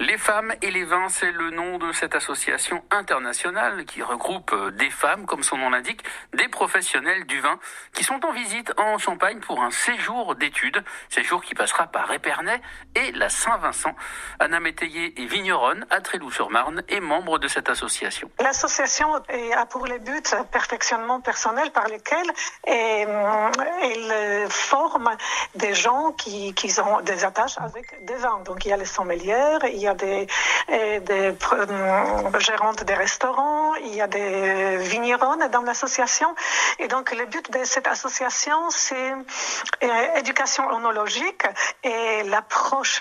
Les femmes et les vins, c'est le nom de cette association internationale qui regroupe des femmes, comme son nom l'indique, des professionnels du vin qui sont en visite en Champagne pour un séjour d'études, séjour qui passera par Épernay et la Saint-Vincent. Anna Métayer est vigneronne à Tréloux-sur-Marne et membre de cette association. L'association a pour les buts perfectionnement personnel par lesquels elle forme des gens qui ont des attaches avec des vins. Donc il y a les sommelières, il y a des gérantes des restaurants, il y a des vigneronnes dans l'association. Et donc, le but de cette association, c'est éducation œnologique et l'approche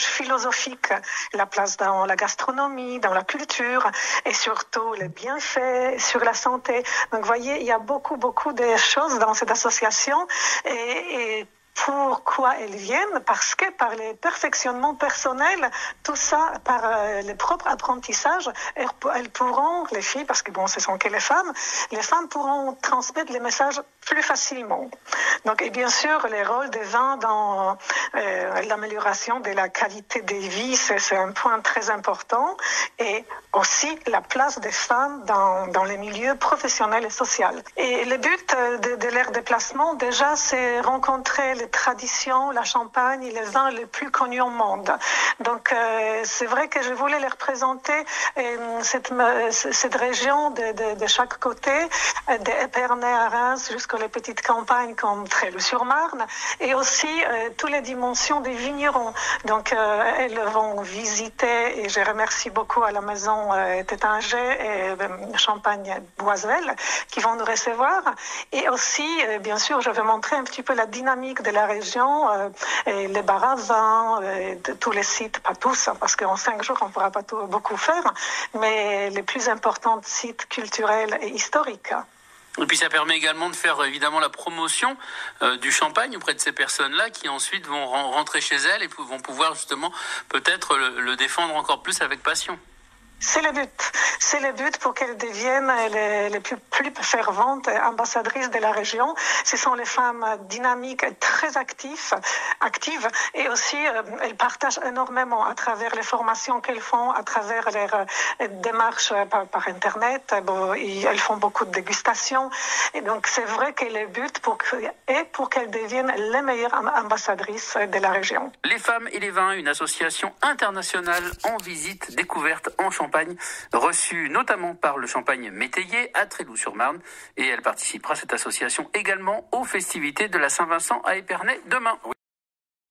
philosophique, la place dans la gastronomie, dans la culture et surtout les bienfaits sur la santé. Donc, vous voyez, il y a beaucoup de choses dans cette association et pourquoi elles viennent? Parce que par les perfectionnements personnels, tout ça, par les propres apprentissages, elles pourront, les filles, parce que bon, ce sont que les femmes pourront transmettre les messages plus facilement. Donc, et bien sûr, les rôles des vins dans l'amélioration de la qualité des vies, c'est un point très important. Et aussi la place des femmes dans les milieux professionnels et sociaux. Et le but de leur déplacement, déjà, c'est rencontrer les traditions, la Champagne et les vins les plus connus au monde. Donc, c'est vrai que je voulais leur présenter cette région de chaque côté, d'Épernay à Reims jusqu'aux petites campagnes comme Tréloux-sur-Marne, et aussi toutes les dimensions des vignerons. Donc, elles vont visiter, et je remercie beaucoup à la maison Tétinger et Champagne-Boiselle qui vont nous recevoir. Et aussi, bien sûr, je vais montrer un petit peu la dynamique de la région, et les bars à vin, tous les sites, pas tous, parce qu'en 5 jours, on ne pourra pas beaucoup faire, mais les plus importants sites culturels et historiques. Et puis ça permet également de faire évidemment la promotion du champagne auprès de ces personnes-là qui ensuite vont rentrer chez elles et vont pouvoir justement peut-être le défendre encore plus avec passion. C'est le but. C'est le but pour qu'elles deviennent les plus ferventes ambassadrices de la région. Ce sont les femmes dynamiques et très actives et aussi elles partagent énormément à travers les formations qu'elles font, à travers leurs démarches par Internet. Bon, elles font beaucoup de dégustations. Et donc c'est vrai que le but pour qu'elles deviennent les meilleures ambassadrices de la région. Les femmes et les vins, une association internationale en visite découverte en Champagne, reçue notamment par le Champagne Métayer à Tréloux-sur-Marne, et elle participera, cette association, également aux festivités de la Saint-Vincent à Épernay demain.